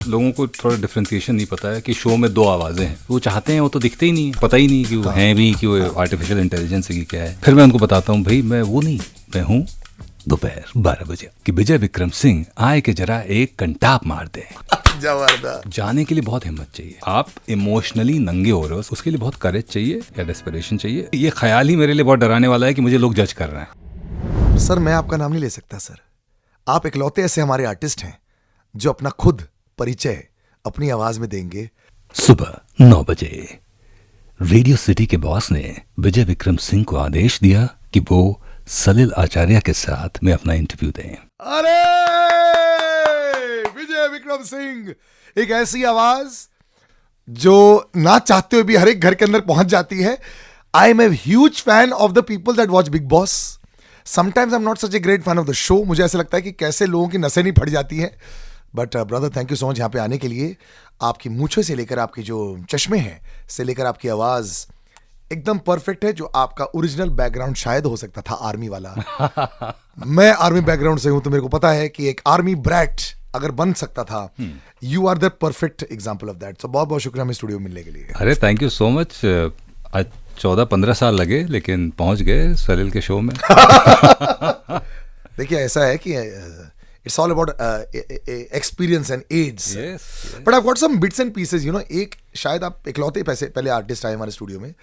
लोगों को थोड़ा डिफ्रेंसिएशन नहीं पता है कि शो में दो आवाज़ें हैं। वो चाहते हैं, वो तो दिखते ही नहीं है, पता ही नहीं कि वो हैं भी, कि वो आर्टिफिशियल इंटेलिजेंस की क्या है। फिर मैं उनको बताता हूँ, भाई मैं वो नहीं, मैं हूँ दोपहर 12 बजे कि विजय विक्रम सिंह आए के जरा एक कंटाप मार दे। जबरदस्त। जाने के लिए बहुत हिम्मत चाहिए। आप इमोशनली नंगे हो रहे हो, उसके लिए बहुत करेज चाहिए या डेस्परेशन चाहिए। ये ख्याल ही मेरे लिए बहुत डराने वाला है कि मुझे लोग जज कर रहे हैं। सर मैं आपका नाम नहीं ले सकता सर। आप इकलौते ऐसे हमारे आर्टिस्ट हैं जो अपना खुद परिचय अपनी आवाज में देंगे। सुबह 9 बजे रेडियो सिटी के बॉस ने विजय विक्रम सिंह को आदेश दिया कि वो सलिल आचार्य के साथ में अपना इंटरव्यू दें। अरे विजय विक्रम सिंह, एक ऐसी आवाज जो ना चाहते हुए भी हर एक घर के अंदर पहुंच जाती है। I am a huge fan of the people that watch Bigg Boss. Sometimes I am not such a great fan of the show. मुझे ऐसा लगता है कि कैसे लोगों की नसें नहीं फट जाती हैं। But brother, thank you so much यहाँ पे आने के लिए। आपकी मूंछों से लेकर आपकी जो चश्मे हैं से लेकर आपकी आवाज एकदम परफेक्ट है। जो आपका ओरिजिनल बैकग्राउंड शायद हो सकता था आर्मी वाला। मैं आर्मी बैकग्राउंड से हूं तो मेरे को पता है कि एक आर्मी ब्रैट अगर बन सकता था, you are the perfect example of that. So बहुत बहुत शुक्रिया हमें स्टूडियो में मिलने के लिए। अरे थैंक यू सो मच। आज 14-15 साल लगे लेकिन पहुंच गए सलिल के शो में। देखिए ऐसा है कि it's all about experience and aids. But I got some bits and pieces, you know. एक शायद आप इकलौते पहले आर्टिस्ट आए हमारे स्टूडियो में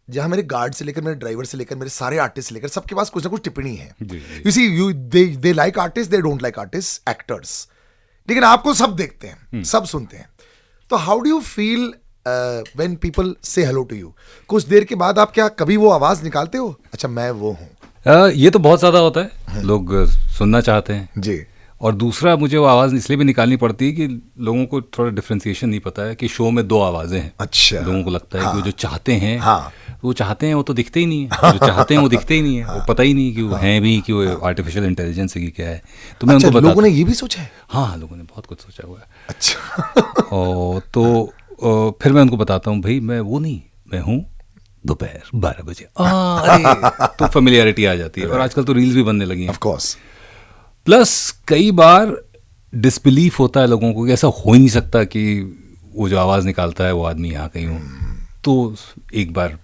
जहां मेरे गार्ड से लेकर, मेरे ड्राइवर से लेकर, मेरे सारे आर्टिस्ट से लेकर सबके पास कुछ ना कुछ टिप्पणी है। You see, you they like artist, they don't like artist, actors. लेकिन आपको सब देखते हैं, सब सुनते हैं। तो how do you feel when people say hello to you? कुछ देर के बाद आप क्या कभी वो आवाज निकालते हो, अच्छा मैं वो हूं? ये तो बहुत ज्यादा होता है, लोग सुनना चाहते हैं जी। और दूसरा मुझे वो आवाज़ इसलिए भी निकालनी पड़ती है कि लोगों को थोड़ा डिफ्रेंसिएशन नहीं पता है कि शो में दो आवाज़ें हैं। अच्छा। लोगों को लगता है कि वो जो चाहते हैं, वो चाहते हैं, वो तो दिखते ही नहीं है। जो चाहते हैं वो दिखते ही नहीं है, वो पता ही नहीं कि वो हैं भी, कि वो आर्टिफिशियल इंटेलिजेंस की क्या है। तो मैं उनको लोगों ने ये भी सोचा है? हाँ, लोगों ने बहुत कुछ सोचा हुआ है। अच्छा। और तो फिर मैं उनको बताता हूँ, भाई मैं वो नहीं, मैं हूँ दोपहर 12 बजे। अरे तो फेमिलियरिटी आ जाती है। और आजकल तो रील्स भी बनने लगी हैं। Of course. प्लस कई बार डिसबिलीफ होता है लोगों को कि ऐसा हो ही नहीं सकता कि वो जो आवाज़ निकालता है वो आदमी यहाँ कहीं हो। तो एक बार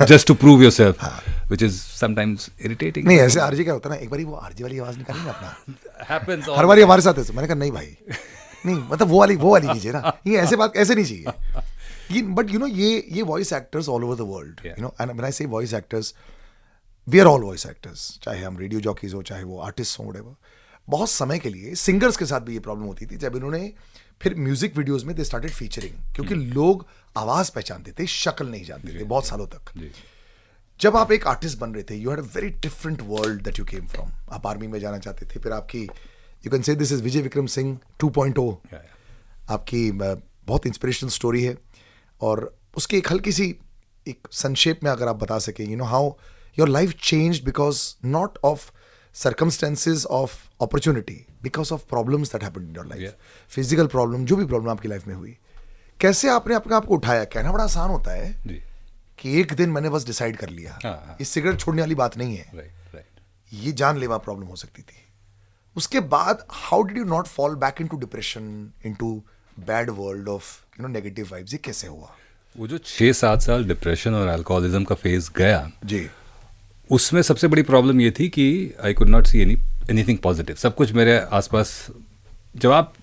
just to prove yourself, which is sometimes irritating. नहीं, ऐसे आरजे क्या होता है ना, एक बार वो आरजे वाली आवाज निकाली ना अपना, हैपेंस हर बार हमारे साथ है। मैंने कहा नहीं भाई, नहीं मतलब वो वाली कीजिए ना, ये ऐसे बात ऐसे नहीं चाहिए। बट यू नो ये voice actors all over the world, you know, and when I say voice actors, we are all voice actors. चाहे हम रेडियो जॉकीज हो, चाहे वो आर्टिस्ट हो, व्हाटएवर। बहुत समय के लिए सिंगर्स के साथ भी ये प्रॉब्लम होती थी जब इन्होंने फिर म्यूजिक वीडियोस में दे स्टार्टेड फीचरिंग, क्योंकि लोग आवाज पहचानते थे, शक्ल नहीं जानते थे बहुत सालों तक। जब आप एक आर्टिस्ट बन रहे थे, you had a very different world that you came from. आप आर्मी में जाना चाहते थे, फिर आपकी, you can say this is Vijay Vikram Singh 2.0। आपकी बहुत इंस्पिरेशनल स्टोरी है। और उसकी एक हल्की सी एक संक्षेप में अगर आप बता सकें, you know, how your life changed because not of circumstances of opportunity, because of problems that happened in your life, physical problem, जो भी प्रॉब्लम आपकी लाइफ में हुई, कैसे आपने अपने आप को उठाया? कहना बड़ा आसान होता है कि एक दिन मैंने बस डिसाइड कर लिया। इस सिगरेट छोड़ने वाली बात नहीं है, ये जानलेवा प्रॉब्लम हो सकती थी। उसके बाद how did you not fall back into depression, into bad world of, you know, negative vibes? ये कैसे हुआ? वो जो 6-7 साल डिप्रेशन और अल्कोहलिज्म का फेज गया जी, उसमें सबसे बड़ी प्रॉब्लम ये थी कि I could not see anything positive. सब कुछ मेरे आसपास, जब आप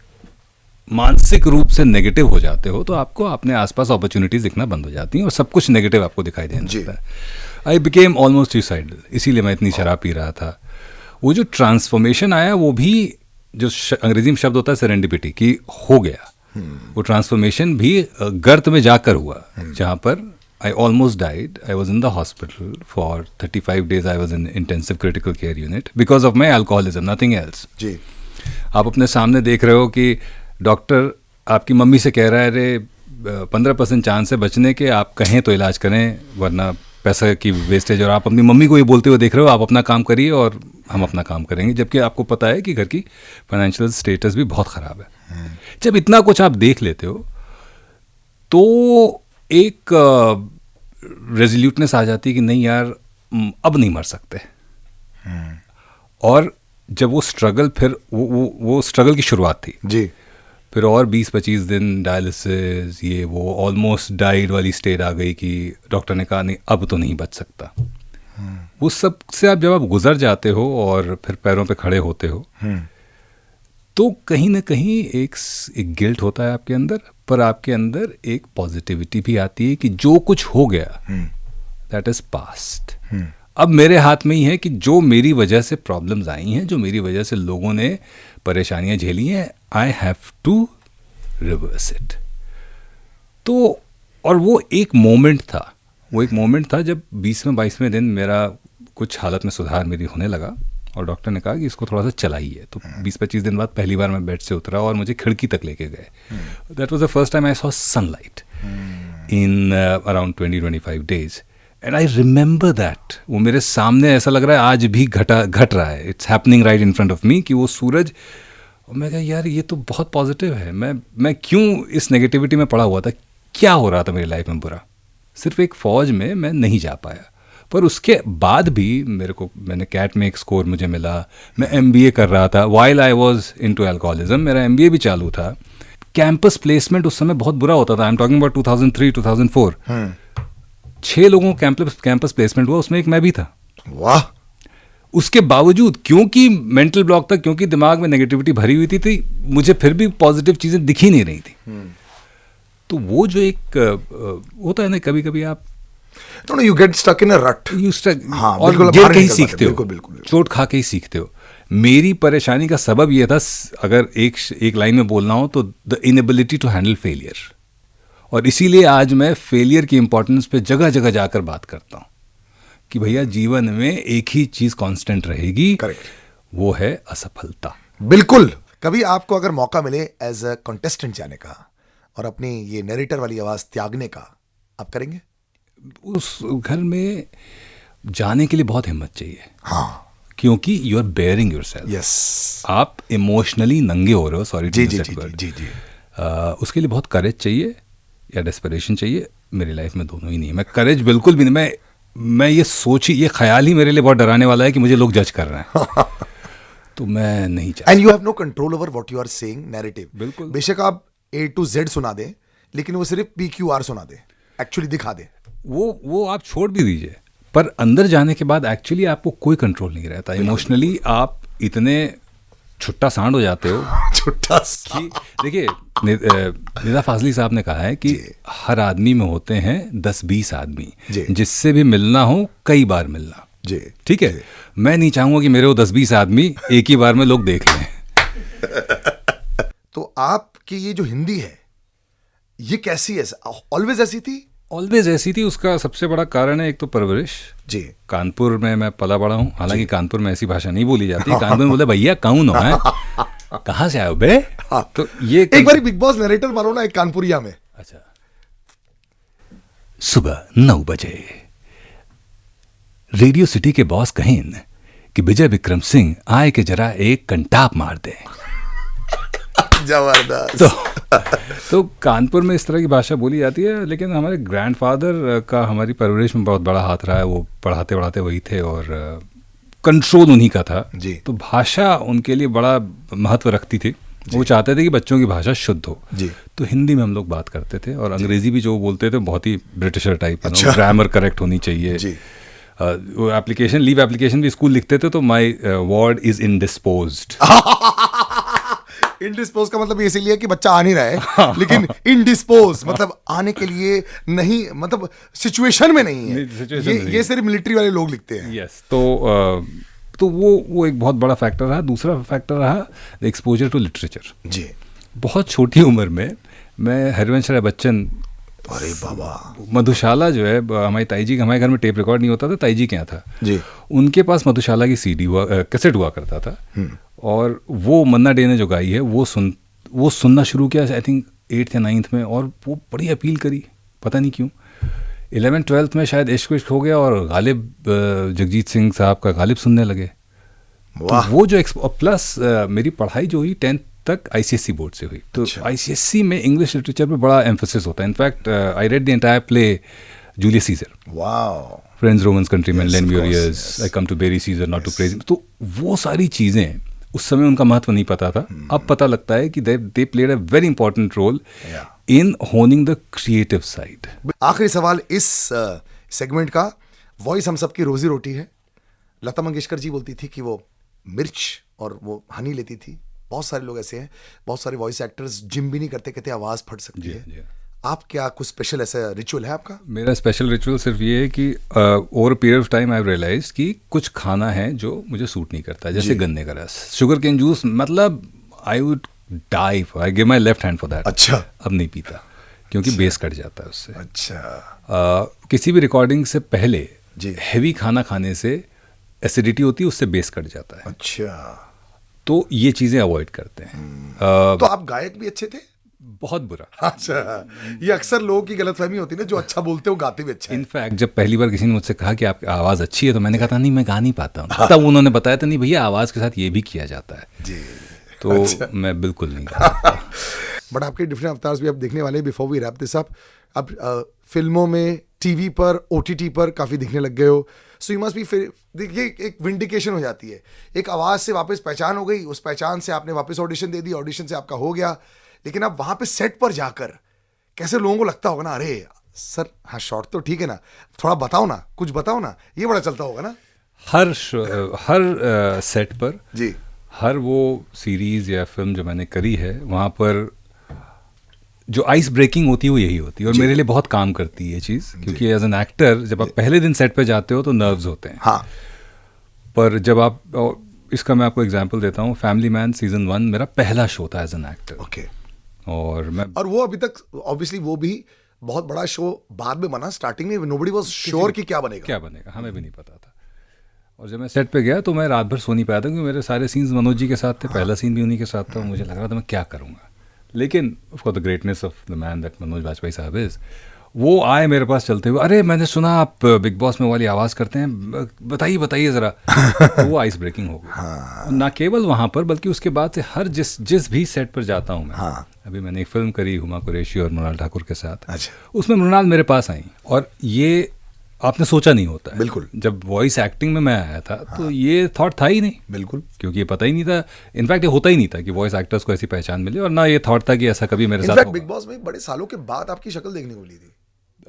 मानसिक रूप से नेगेटिव हो जाते हो तो आपको अपने आसपास अपॉर्चुनिटीज दिखना बंद हो जाती हैं और सब कुछ नेगेटिव आपको दिखाई देने लगता है। आई बिकेम ऑलमोस्ट सुसाइडल, इसीलिए मैं इतनी शराब पी रहा था। वो जो ट्रांसफॉर्मेशन आया, वो भी जो अंग्रेजी में शब्द होता है सेरेंडिपिटी, की हो गया। वो ट्रांसफॉर्मेशन भी गर्त में जाकर हुआ, जहाँ पर I almost died. I was in the hospital for 35 days. I was in intensive critical care unit because of my alcoholism, nothing else. जी। आप अपने सामने देख रहे हो कि डॉक्टर आपकी मम्मी से कह रहा है, अरे 15% चांस है बचने के, आप कहें तो इलाज करें वरना पैसा की वेस्टेज। और आप अपनी मम्मी को ये बोलते हुए देख रहे हो, आप अपना काम करिए और हम अपना काम करेंगे, जबकि आपको पता है कि घर की फाइनेंशियल स्टेटस भी बहुत ख़राब है। जब इतना कुछ आप देख लेते हो तो एक रेजोल्यूटनेस आ जाती है कि नहीं यार, अब नहीं मर सकते। और जब वो स्ट्रगल, फिर वो स्ट्रगल की शुरुआत थी जी, फिर और 20-25 दिन डायलिसिस, ये वो, ऑलमोस्ट डाइड वाली स्टेट आ गई कि डॉक्टर ने कहा नहीं अब तो नहीं बच सकता। उस सब से आप जब आप गुजर जाते हो और फिर पैरों पे खड़े होते हो तो कहीं ना कहीं एक गिल्ट होता है आपके अंदर, पर आपके अंदर एक पॉजिटिविटी भी आती है कि जो कुछ हो गया दैट इज पास्ट। अब मेरे हाथ में ही है कि जो मेरी वजह से प्रॉब्लम्स आई हैं, जो मेरी वजह से लोगों ने परेशानियां झेली हैं, I have to reverse it. तो और वो एक मोमेंट था जब 20वें-22वें दिन मेरा कुछ हालत में सुधार मेरी होने लगा और डॉक्टर ने कहा कि इसको थोड़ा सा चलाइए। तो 20-25 दिन बाद पहली बार मैं बेड से उतरा और मुझे खिड़की तक लेके गए। That was the first time I saw sunlight in around 20-25 days and I remember that. वो मेरे सामने ऐसा लग रहा है आज भी घट रहा है, it's happening right in front of me कि वो सूरज। और मैं कहा यार ये तो बहुत पॉजिटिव है, मैं क्यों इस नेगेटिविटी में पड़ा हुआ था, क्या हो रहा था मेरी लाइफ में बुरा। सिर्फ एक फ़ौज में मैं नहीं जा पाया, पर उसके बाद भी मैंने कैट में एक स्कोर मुझे मिला। मैं MBA कर रहा था while I was into alcoholism, मेरा MBA भी चालू था। कैंपस प्लेसमेंट उस समय बहुत बुरा होता था, आई एम टॉकिंग अबाउट 2003-2004। 6 लोगों को कैंपस प्लेसमेंट हुआ, उसमें एक मैं भी था। वाह। उसके बावजूद, क्योंकि मेंटल ब्लॉक था, क्योंकि दिमाग में नेगेटिविटी भरी हुई थी मुझे फिर भी पॉजिटिव चीज़ें दिख ही नहीं रही थी। तो वो जो एक होता है ना, कभी कभी आप No, you get stuck in a rut. हाँ, और गिर के ही सीखते हो, चोट खा के ही सीखते हो। मेरी परेशानी का सबब ये था, अगर एक लाइन में बोलना हो तो the inability to handle failure. और इसीलिए आज मैं फेलियर की इंपॉर्टेंस पे जगह जगह जाकर बात करता हूँ कि भैया जीवन में एक ही चीज कांस्टेंट रहेगी, वो है असफलता। बिल्कुल। कभी आपको अगर मौका मिले एज अ कॉन्टेस्टेंट जाने का और अपनी ये नरेटर वाली आवाज त्यागने का, आप करेंगे? उस घर में जाने के लिए बहुत हिम्मत चाहिए। हाँ, क्योंकि you are bearing yourself. Yes. आप इमोशनली नंगे हो रहे हो, सॉरी टू सेड वर्ड। जी। उसके लिए बहुत करेज चाहिए या डेस्परेशन चाहिए। मेरी लाइफ में दोनों ही नहीं है। मैं करेज बिल्कुल भी नहीं, मैं ये ख्याल ही मेरे लिए बहुत डराने वाला है कि मुझे लोग जज कर रहे हैं। तो मैं नहीं चाहता। And you have no control over what you are saying narrative. बिल्कुल। बेशक आप A to Z सुना दें, लेकिन वो सिर्फ PQR सुना दे, एक्चुअली दिखा दे। वो आप छोड़ भी दीजिए, पर अंदर जाने के बाद एक्चुअली आपको कोई कंट्रोल नहीं रहता। इमोशनली आप इतने छुट्टा सांड हो जाते हो छुट्टा कि देखिए, निदा फाजली साहब ने कहा है कि हर आदमी में होते हैं 10-20 आदमी जिससे भी मिलना हो कई बार मिलना। ठीक है, मैं नहीं चाहूंगा कि मेरे वो 10-20 आदमी एक ही बार में लोग देख लें। तो आपकी ये जो हिंदी है ये कैसी है? ऑलवेज ऐसी थी? ऑलवेज ऐसी थी। उसका सबसे बड़ा कारण है एक तो परवरिश जी। कानपुर में मैं पला बड़ा हूँ, हालांकि कानपुर में ऐसी भाषा नहीं बोली जाती। कानपुर में बोले भैया कौन हो है, कहाँ से आए हो बे? हाँ। तो ये एक बार बिग बॉस नरेटर मारो ना एक कानपुरिया में। अच्छा। सुबह 9 बजे रेडियो सिटी के बॉस कहें कि विजय विक्रम सिंह आए के जरा एक कंटाप मार दे। जबरदस्त। तो कानपुर में इस तरह की भाषा बोली जाती है, लेकिन हमारे ग्रैंडफादर का हमारी परवरिश में बहुत बड़ा हाथ रहा है। वो पढ़ाते वही थे और कंट्रोल उन्हीं का था जी। तो भाषा उनके लिए बड़ा महत्व रखती थी। वो चाहते थे कि बच्चों की भाषा शुद्ध हो जी। तो हिंदी में हम लोग बात करते थे और अंग्रेजी भी जो बोलते थे बहुत ही ब्रिटिशर टाइप। अच्छा। ग्रामर करेक्ट होनी चाहिए जी। वो एप्लीकेशन, लीव एप्लीकेशन भी स्कूल लिखते थे तो माई वार्ड इज इंडिस्पोज्ड। इंडिस्पोज का मतलब इसीलिए कि बच्चा आ नहीं रहा है, लेकिन इंडिस्पोज मतलब आने के लिए नहीं, मतलब सिचुएशन में नहीं है। ये सिर्फ मिलिट्री वाले लोग लिखते हैं। यस। तो वो एक बहुत बड़ा फैक्टर रहा। दूसरा फैक्टर रहा द एक्सपोजर टू लिटरेचर जी। बहुत छोटी उम्र में मैं हरिवंश राय बच्चन, अरे बाबा, मधुशाला जो है हमारी ताई जी, हमारे घर में टेप रिकॉर्ड नहीं होता था, ताई जी के यहाँ था जी। उनके पास मधुशाला की CD कैसेट हुआ करता था और वो मन्ना डे ने जो गाई है वो सुनना शुरू किया आई थिंक 8th या 9th में, और वो बड़ी अपील करी, पता नहीं क्यों। 11th-12th में शायद इश्क हो गया और गालिब जगजीत सिंह साहब का गालिब सुनने लगे। तो वो जो प्लस मेरी पढ़ाई जो हुई 10th तक ICSE बोर्ड से हुई। तो ICSE में इंग्लिश लिटरेचर पे बड़ा एम्फोसिस होता है। In fact I read the entire play Julius Caesar. Wow. Friends, Romans, countrymen, lend me your ears, I come to bury Caesar not to praise. तो वो सारी चीज़ें उस समय उनका महत्व नहीं पता था, अब पता लगता है कि they played a very important role Yeah. In honing the creative side. आखिरी सवाल इस सेगमेंट का, वॉइस हम सबकी रोजी रोटी है। लता मंगेशकर जी बोलती थी कि वो मिर्च और वो हनी लेती थी। बहुत सारे लोग ऐसे हैं, बहुत सारे वॉइस एक्टर्स जिम भी नहीं करते, कहते आवाज फट सकती है। आप क्या कुछ स्पेशल ऐसा रिचुअल है आपका? मेरा स्पेशल रिचुअल सिर्फ ये है कि over period of time I realize कि कुछ खाना है जो मुझे सूट नहीं करता, जैसे गन्ने का रस, शुगर केन जूस, मतलब I would die for, I give my left hand for that. अच्छा। अब नहीं पीता क्योंकि बेस कट जाता है उससे। अच्छा। किसी भी रिकॉर्डिंग से पहले जी। हैवी खाना खाने से एसिडिटी होती है, उससे बेस कट जाता है। अच्छा। तो ये चीज़ें अवॉइड करते हैं। तो आप गायक भी अच्छे थे? बहुत बुरा। अच्छा, ये अक्सर लोगों की गलतफहमी होती है ना, जो अच्छा बोलते हो गाते भी अच्छा है। इनफैक्ट जब पहली बार किसी ने मुझसे कहा कि आपकी आवाज़ अच्छी है, तो मैंने कहा था नहीं, मैं गा नहीं पाता हूँ। तब उन्होंने बताया था नहीं भैया, आवाज़ के साथ ये भी किया जाता है जी। तो अच्छा। मैं बिल्कुल नहीं गा सकता। बट आपके डिफरेंट अवतार्स भी आप देखने वाले हैं। Before we wrap this up, अब फिल्मों में, टीवी पर, ओटीटी पर काफ़ी दिखने लग गए हो। सो यू मस्ट बी, देखिए एक विंडिकेशन हो जाती है, एक आवाज़ से वापस पहचान हो गई, उस पहचान से आपने वापस ऑडिशन दे दी, ऑडिशन से आपका हो गया, लेकिन अब वहाँ पे सेट पर जाकर कैसे लोगों को लगता होगा ना, अरे सर हाँ शॉट तो ठीक है ना, थोड़ा बताओ ना, कुछ बताओ ना, ये बड़ा चलता होगा ना हर सेट पर जी। हर वो सीरीज़ या फिल्म जो मैंने करी है, वहाँ पर जो आइस ब्रेकिंग होती है वो यही होती है, और मेरे लिए बहुत काम करती है ये चीज़, क्योंकि एज एन एक्टर जब आप पहले दिन सेट पे जाते हो तो नर्व्स होते हैं। हाँ। पर जब आप, इसका मैं आपको एग्जांपल देता हूँ, फैमिली मैन सीजन 1 मेरा पहला शो था एज एन एक्टर। ओके। और वो अभी तक ऑब्वियसली वो भी बहुत बड़ा शो बाद में बना, स्टार्टिंग में नोबडी वाज श्योर कि क्या बनेगा, हमें भी नहीं पता था। और जब मैं सेट पे गया तो मैं रात भर सो नहीं पाया था, क्योंकि मेरे सारे सीन्स मनोज जी के साथ थे। पहला सीन भी उन्हीं के साथ था, मुझे लग रहा था मैं क्या करूँगा। लेकिन for the greatness of the man that Manoj Bajpayee साहब इज, वो आए मेरे पास चलते हुए, अरे मैंने सुना आप बिग बॉस में वाली आवाज़ करते हैं, बताइए ज़रा। तो वो आइस ब्रेकिंग हो गई। ना केवल वहाँ पर, बल्कि उसके बाद से हर जिस भी सेट पर जाता हूँ मैं। अभी मैंने एक फिल्म करी हुमा कुरैशी और मृणाल ठाकुर के साथ। अच्छा। उसमें मृणाल मेरे पास आई, और ये आपने सोचा नहीं होता है। बिल्कुल। जब वॉइस एक्टिंग में मैं आया था तो ये थॉट था ही नहीं। बिल्कुल। क्योंकि ये पता ही नहीं था, इनफैक्ट ये होता ही नहीं था कि वॉइस एक्टर्स को ऐसी पहचान मिले, और ना ये थॉट था कि ऐसा कभी मेरे साथ होगा। बिग बॉस में बड़े सालों के बाद आपकी शक्ल देखने को मिली थी।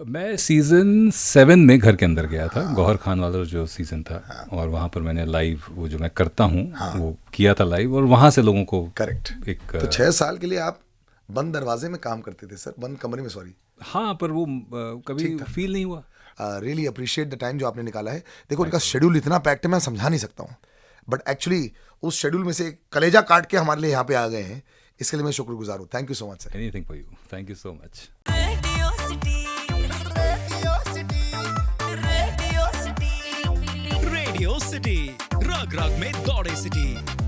मैं सीजन 7 में घर के अंदर गया था, गौहर खान वाला जो सीजन था, और वहाँ पर मैंने लाइव वो जो मैं करता हूँ वो किया था लाइव, और वहाँ से लोगों को करेक्ट एक तो 6 साल के लिए आप बंद दरवाजे में काम करते थे सर, बंद कमरे में, सॉरी। हाँ, पर वो कभी फील नहीं हुआ। रियली अप्रिशिएट द टाइम जो आपने निकाला है। देखो उनका शेड्यूल इतना पैक्ड है, मैं समझा नहीं सकता हूँ, बट एक्चुअली उस शेड्यूल में से कलेजा काट के हमारे लिए यहाँ पे आ गए हैं, इसके लिए मैं शुक्रगुजार हूँ। Thank you so much sir. Anything for you, thank you so much. Radio city रग रग में दौड़े सिटी।